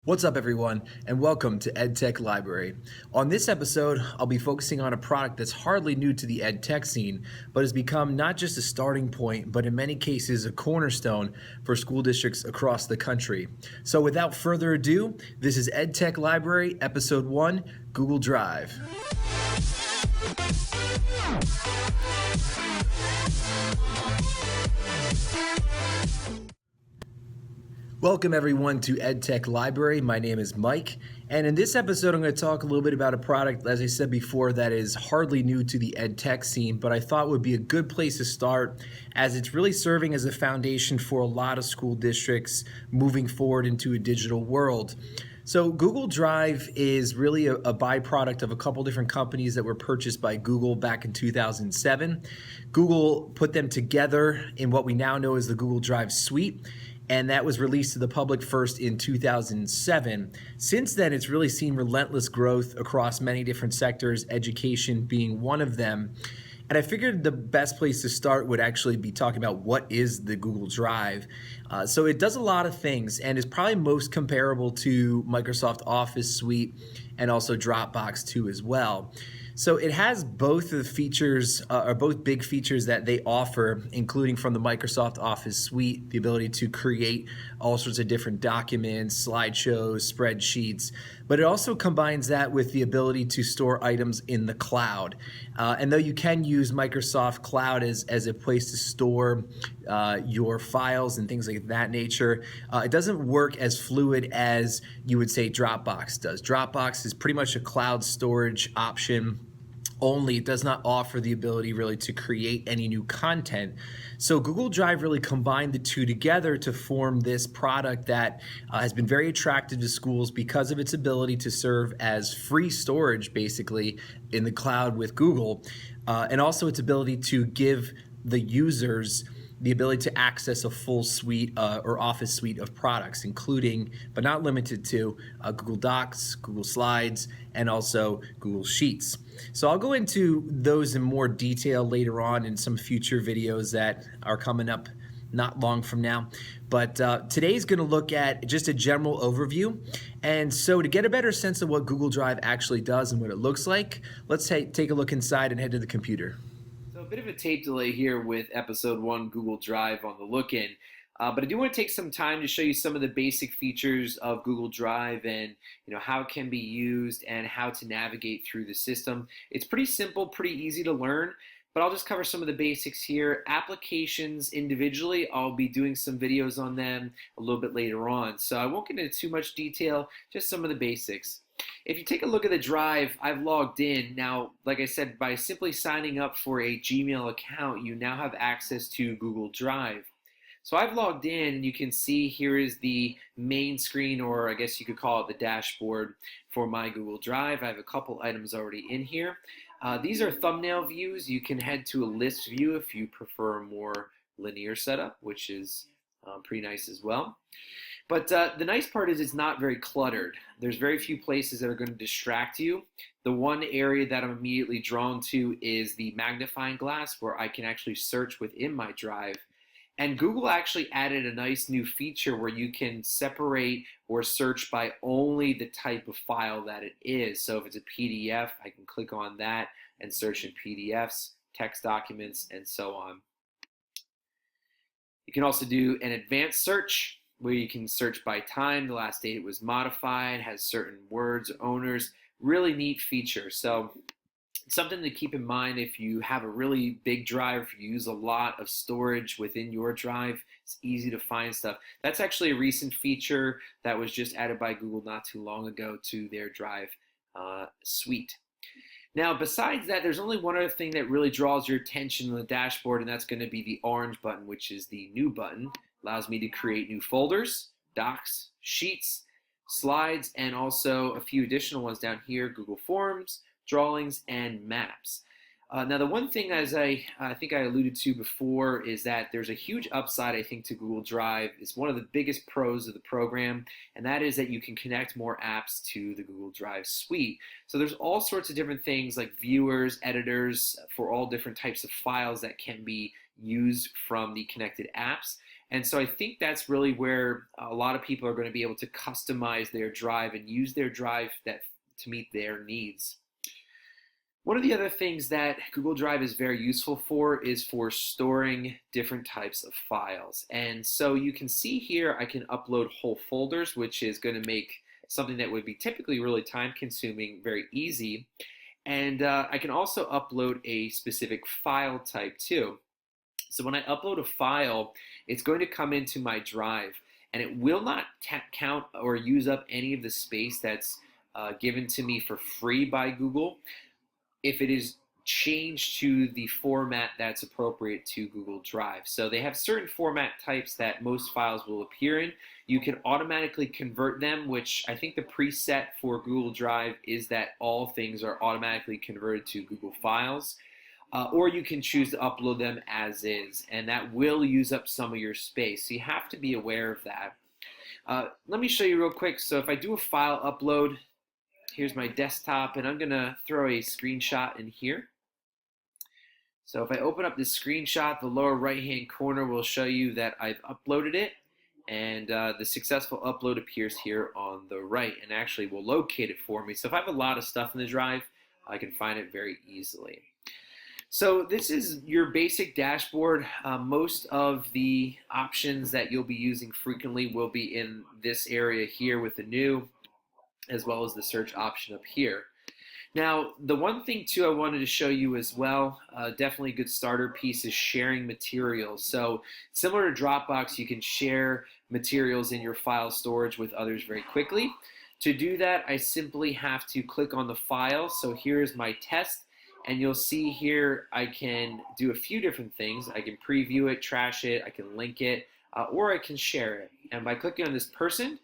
What's up, everyone, and welcome to Edtech Library. On this episode, I'll be focusing on a product that's hardly new to the edtech scene, but has become not just a starting point, but in many cases a cornerstone for school districts across the country. So without further ado, this is Edtech Library, Episode 1, Google Drive. Welcome everyone to Edtech Library. My name is Mike, and in this episode I'm going to talk a little bit about a product, as I said before, that is hardly new to the edtech scene, but I thought would be a good place to start as it's really serving as a foundation for a lot of school districts moving forward into a digital world. So Google Drive is really a byproduct of a couple different companies that were purchased by Google back in 2007. Google put them together in what we now know as the Google Drive Suite, and that was released to the public first in 2007. Since then, it's really seen relentless growth across many different sectors, education being one of them. And I figured the best place to start would actually be talking about what is the Google Drive. So it does a lot of things and is probably most comparable to Microsoft Office Suite and also Dropbox too as well. So it has both of the features, or both big features that they offer, including from the Microsoft Office Suite, the ability to create all sorts of different documents, slideshows, spreadsheets, but it also combines that with the ability to store items in the cloud. And though you can use Microsoft Cloud as a place to store your files and things like that nature, it doesn't work as fluid as you would say Dropbox does. Dropbox is pretty much a cloud storage option only. It does not offer the ability really to create any new content. So Google Drive really combined the two together to form this product that has been very attractive to schools because of its ability to serve as free storage basically in the cloud with Google, and also its ability to give the users the ability to access a full suite or Office suite of products, including, but not limited to, Google Docs, Google Slides, and also Google Sheets. So I'll go into those in more detail later on in some future videos that are coming up not long from now. But today's going to look at just a general overview. And so to get a better sense of what Google Drive actually does and what it looks like, let's take a look inside and head to the computer. So a bit of a tape delay here with episode 1 Google Drive on the look-in, but I do want to take some time to show you some of the basic features of Google Drive and how it can be used and how to navigate through the system. It's pretty simple, pretty easy to learn, but I'll just cover some of the basics here. Applications individually, I'll be doing some videos on them a little bit later on, so I won't get into too much detail, just some of the basics. If you take a look at the Drive, I've logged in. Now, like I said, by simply signing up for a Gmail account, you now have access to Google Drive. So I've logged in, and you can see here is the main screen, or I guess you could call it the dashboard for my Google Drive. I have a couple items already in here. These are thumbnail views. You can head to a list view if you prefer a more linear setup, which is pretty nice as well. But the nice part is it's not very cluttered. There's very few places that are going to distract you. The one area that I'm immediately drawn to is the magnifying glass, where I can actually search within my Drive. And Google actually added a nice new feature where you can separate or search by only the type of file that it is. So if it's a PDF, I can click on that and search in PDFs, text documents, and so on. You can also do an advanced search, where you can search by time, the last date it was modified, has certain words, owners, really neat feature. So it's something to keep in mind if you have a really big drive, if you use a lot of storage within your Drive, it's easy to find stuff. That's actually a recent feature that was just added by Google not too long ago to their Drive suite. Now, besides that, there's only one other thing that really draws your attention on the dashboard, and that's going to be the orange button, which is the new button. Allows me to create new folders, docs, sheets, slides, and also a few additional ones down here, Google Forms, drawings, and maps. Now, the one thing, as I think I alluded to before, is that there's a huge upside, I think, to Google Drive. It's one of the biggest pros of the program, and that is that you can connect more apps to the Google Drive suite. So there's all sorts of different things like viewers, editors for all different types of files that can be used from the connected apps. And so I think that's really where a lot of people are going to be able to customize their drive and use their drive to meet their needs. One of the other things that Google Drive is very useful for is for storing different types of files. And so you can see here I can upload whole folders, which is going to make something that would be typically really time consuming very easy. And I can also upload a specific file type too. So when I upload a file, it's going to come into my drive, and it will not count or use up any of the space that's given to me for free by Google if it is changed to the format that's appropriate to Google Drive. So they have certain format types that most files will appear in. You can automatically convert them, which I think the preset for Google Drive is that all things are automatically converted to Google Files. Or you can choose to upload them as is, and that will use up some of your space. So you have to be aware of that. Let me show you real quick. So if I do a file upload, here's my desktop, and I'm going to throw a screenshot in here. So if I open up this screenshot, the lower right-hand corner will show you that I've uploaded it, and the successful upload appears here on the right, and actually will locate it for me. So if I have a lot of stuff in the drive, I can find it very easily. So this is your basic dashboard. Most of the options that you'll be using frequently will be in this area here with the new, as well as the search option up here. Now, the one thing too I wanted to show you as well, definitely a good starter piece, is sharing materials. So similar to Dropbox, you can share materials in your file storage with others very quickly. To do that, I simply have to click on the file. So here's my test. And you'll see here I can do a few different things. I can preview it, trash it, I can link it, or I can share it. And by clicking on this person,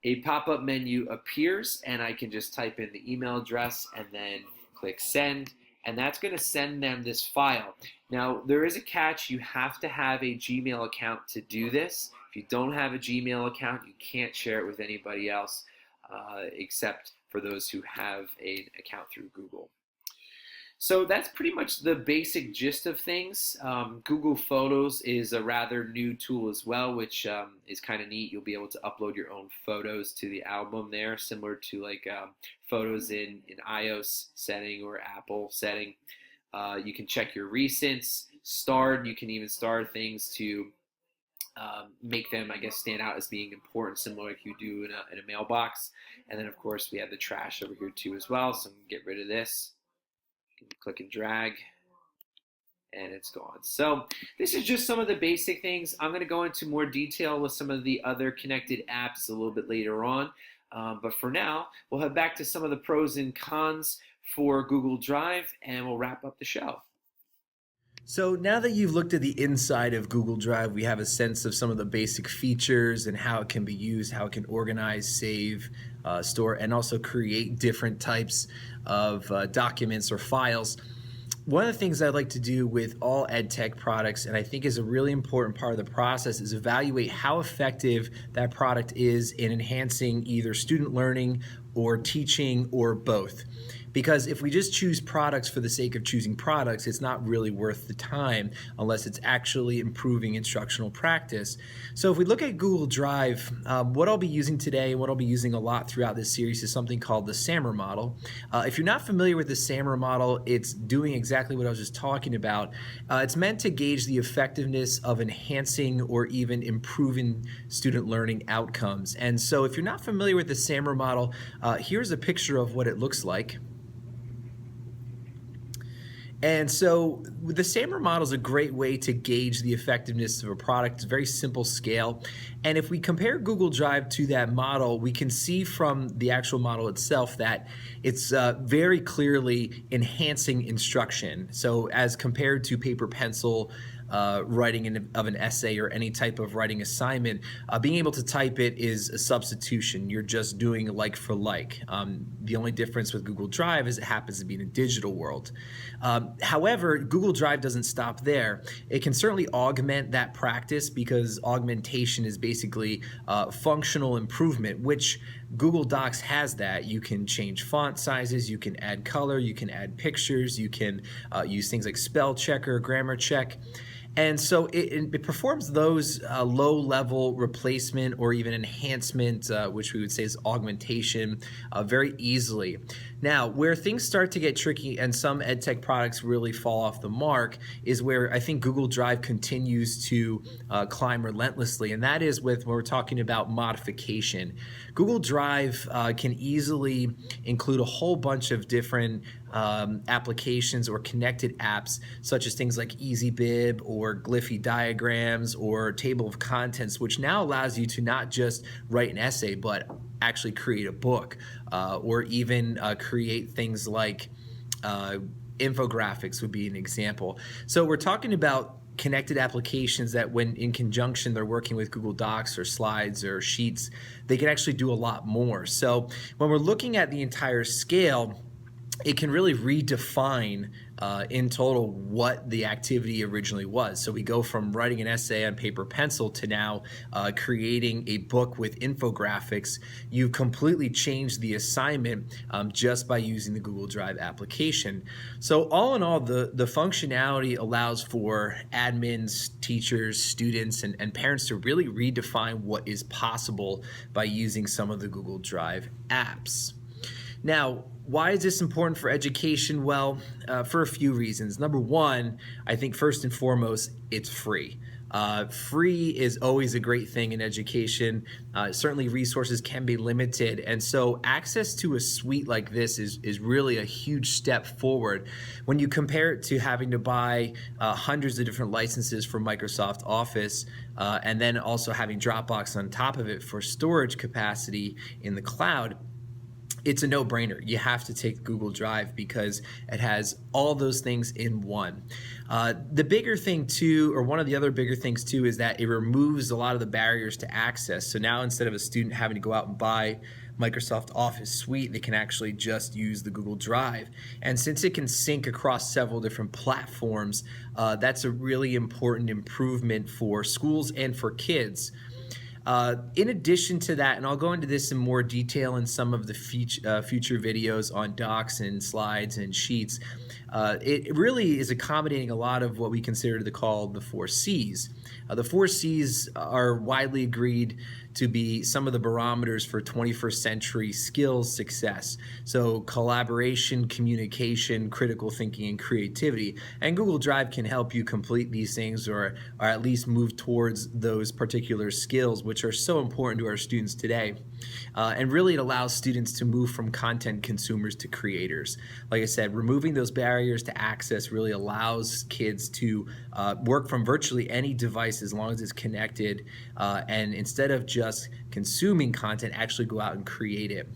a pop-up menu appears, and I can just type in the email address and then click send, and that's going to send them this file. Now, there is a catch. You have to have a Gmail account to do this. If you don't have a Gmail account, you can't share it with anybody else except for those who have an account through Google. So that's pretty much the basic gist of things. Google Photos is a rather new tool as well, which is kind of neat. You'll be able to upload your own photos to the album there, similar to like photos in iOS setting or Apple setting. You can check your recents, starred. You can even star things to make them, I guess, stand out as being important, similar like you do in a mailbox. And then, of course, we have the trash over here too as well, so I'm going to get rid of this. Click and drag, and it's gone. So this is just some of the basic things. I'm going to go into more detail with some of the other connected apps a little bit later on. But for now, we'll head back to some of the pros and cons for Google Drive, and we'll wrap up the show. So now that you've looked at the inside of Google Drive, we have a sense of some of the basic features and how it can be used, how it can organize, save, store, and also create different types of documents or files. One of the things I'd like to do with all EdTech products, and I think is a really important part of the process, is evaluate how effective that product is in enhancing either student learning or teaching or both. Because if we just choose products for the sake of choosing products, it's not really worth the time unless it's actually improving instructional practice. So if we look at Google Drive, what I'll be using today, what I'll be using a lot throughout this series is something called the SAMR model. If you're not familiar with the SAMR model, it's doing exactly what I was just talking about. It's meant to gauge the effectiveness of enhancing or even improving student learning outcomes. And so if you're not familiar with the SAMR model, here's a picture of what it looks like. And so the SAMR model is a great way to gauge the effectiveness of a product. It's a very simple scale. And if we compare Google Drive to that model, we can see from the actual model itself that it's very clearly enhancing instruction. So as compared to paper pencil, writing of an essay or any type of writing assignment, being able to type it is a substitution. You're just doing like for like. The only difference with Google Drive is it happens to be in a digital world. However, Google Drive doesn't stop there. It can certainly augment that practice because augmentation is basically functional improvement, which Google Docs has that. You can change font sizes, you can add color, you can add pictures, you can use things like spell checker, grammar check. And so it performs those low-level replacement or even enhancement, which we would say is augmentation, very easily. Now, where things start to get tricky and some EdTech products really fall off the mark is where I think Google Drive continues to climb relentlessly, and that is when we're talking about modification. Google Drive can easily include a whole bunch of different applications or connected apps, such as things like EasyBib or Glyphy diagrams or table of contents, which now allows you to not just write an essay, but actually create a book or even create things like infographics would be an example. So we're talking about connected applications that when in conjunction they're working with Google Docs or slides or sheets, they can actually do a lot more. So when we're looking at the entire scale, it can really redefine in total what the activity originally was. So we go from writing an essay on paper pencil to now creating a book with infographics. You've completely changed the assignment just by using the Google Drive application. So all in all, the functionality allows for admins, teachers, students, and parents to really redefine what is possible by using some of the Google Drive apps. Now, why is this important for education? Well, for a few reasons. Number one, I think first and foremost, it's free. Free is always a great thing in education. Certainly resources can be limited, and so access to a suite like this is really a huge step forward. When you compare it to having to buy hundreds of different licenses for Microsoft Office, and then also having Dropbox on top of it for storage capacity in the cloud, it's a no-brainer. You have to take Google Drive because it has all those things in one. The bigger thing too, or one of the other bigger things too, is that it removes a lot of the barriers to access. So now instead of a student having to go out and buy Microsoft Office Suite, they can actually just use the Google Drive. And since it can sync across several different platforms, that's a really important improvement for schools and for kids. In addition to that, and I'll go into this in more detail in some of the future videos on docs and slides and sheets, it really is accommodating a lot of what we consider to call the 4 C's. The 4 C's are widely agreed to be some of the barometers for 21st century skills success. So collaboration, communication, critical thinking, and creativity. And Google Drive can help you complete these things or at least move towards those particular skills, which are so important to our students today. And really it allows students to move from content consumers to creators. Like I said, removing those barriers to access really allows kids to work from virtually any device as long as it's connected, and instead of just consuming content, actually go out and create it.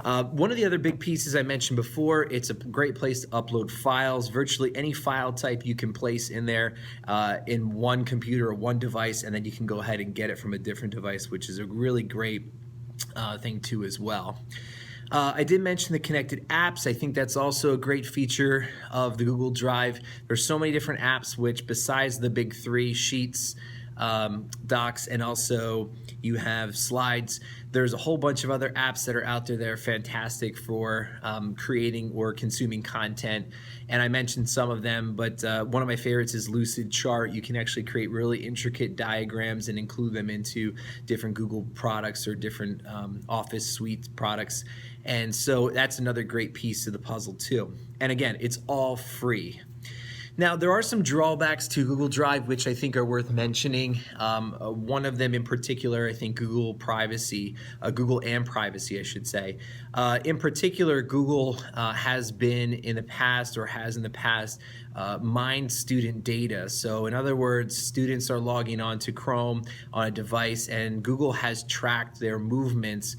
One of the other big pieces I mentioned before, it's a great place to upload files. Virtually any file type you can place in there in one computer or one device, and then you can go ahead and get it from a different device, which is a really great thing too as well. I did mention the connected apps. I think that's also a great feature of the Google Drive. There's so many different apps which, besides the big 3, Sheets, Docs, and also you have Slides, there's a whole bunch of other apps that are out there that are fantastic for creating or consuming content. And I mentioned some of them, but one of my favorites is Lucid Chart. You can actually create really intricate diagrams and include them into different Google products or different Office Suite products. And so that's another great piece of the puzzle too. And again, it's all free. Now, there are some drawbacks to Google Drive, which I think are worth mentioning. One of them in particular, I think Google and privacy, I should say. In particular, Google has been in the past, or has in the past, mined student data. So in other words, students are logging on to Chrome on a device, and Google has tracked their movements,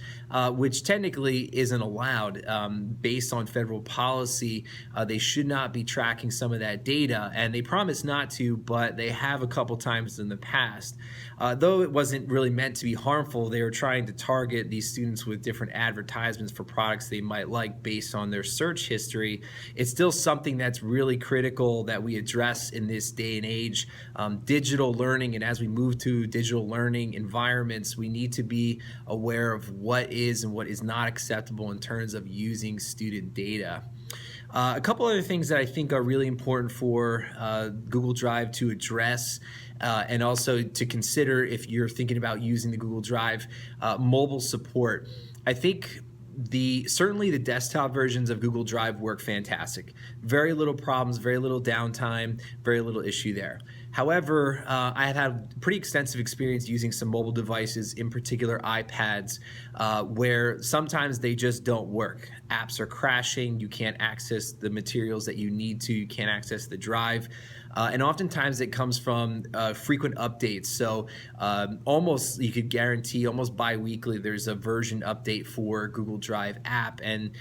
which technically isn't allowed. Based on federal policy, they should not be tracking some of that data. And they promise not to, but they have a couple times in the past. Though it wasn't really meant to be harmful, they were trying to target these students with different advertisements for products they might like based on their search history. It's still something that's really critical that we address in this day and age. Digital learning, and as we move to digital learning environments, we need to be aware of what is and what is not acceptable in terms of using student data. A couple other things that I think are really important for Google Drive to address and also to consider if you're thinking about using the Google Drive mobile support. I think certainly the desktop versions of Google Drive work fantastic. Very little problems, very little downtime, very little issue there. However, I have had pretty extensive experience using some mobile devices, in particular iPads, where sometimes they just don't work. Apps are crashing, you can't access the materials that you need to, you can't access the drive. And oftentimes it comes from frequent updates. So almost, you could guarantee almost bi-weekly, there's a version update for Google Drive app and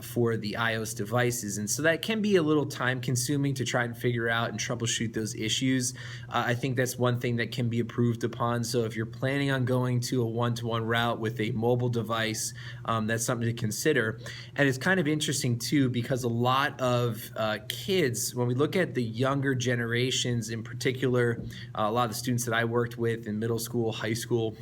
for the iOS devices. And so that can be a little time consuming to try and figure out and troubleshoot those issues. I think that's one thing that can be improved upon. So if you're planning on going to a one-to-one route with a mobile device, that's something to consider. And it's kind of interesting too, because a lot of kids, when we look at the younger generations in particular, a lot of the students that I worked with in middle school, high school,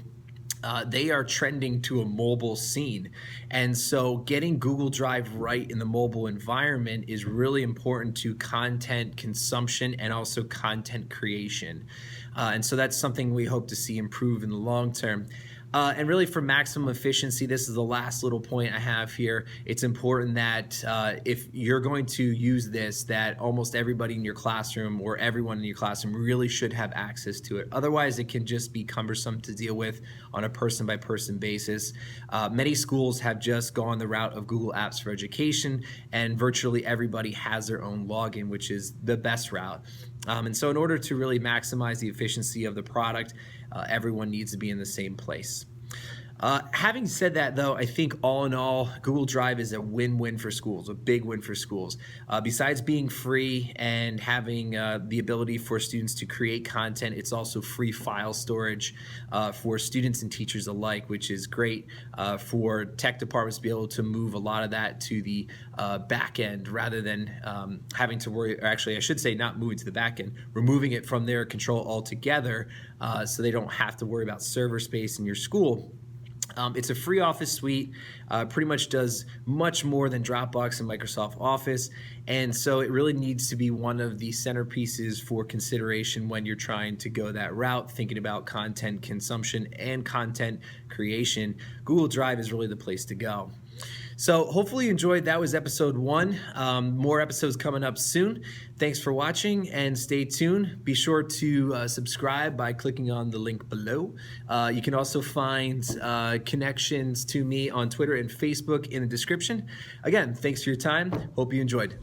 they are trending to a mobile scene. And so getting Google Drive right in the mobile environment is really important to content consumption and also content creation. And so that's something we hope to see improve in the long term. And really for maximum efficiency, this is the last little point I have here. It's important that if you're going to use this, that almost everybody in your classroom or everyone in your classroom really should have access to it. Otherwise, it can just be cumbersome to deal with on a person-by-person basis. Many schools have just gone the route of Google Apps for Education, and virtually everybody has their own login, which is the best route. And so in order to really maximize the efficiency of the product, everyone needs to be in the same place. Having said that, though, I think all in all, Google Drive is a win-win for schools, a big win for schools. Besides being free and having the ability for students to create content, it's also free file storage for students and teachers alike, which is great for tech departments to be able to move a lot of that to the back end rather than having to worry, or actually I should say not moving to the back end, removing it from their control altogether so they don't have to worry about server space in your school. It's a free Office suite, pretty much does much more than Dropbox and Microsoft Office, and so it really needs to be one of the centerpieces for consideration when you're trying to go that route, thinking about content consumption and content creation. Google Drive is really the place to go. So hopefully you enjoyed. That was episode 1. More episodes coming up soon. Thanks for watching and stay tuned. Be sure to subscribe by clicking on the link below. You can also find connections to me on Twitter and Facebook in the description. Again, thanks for your time. Hope you enjoyed.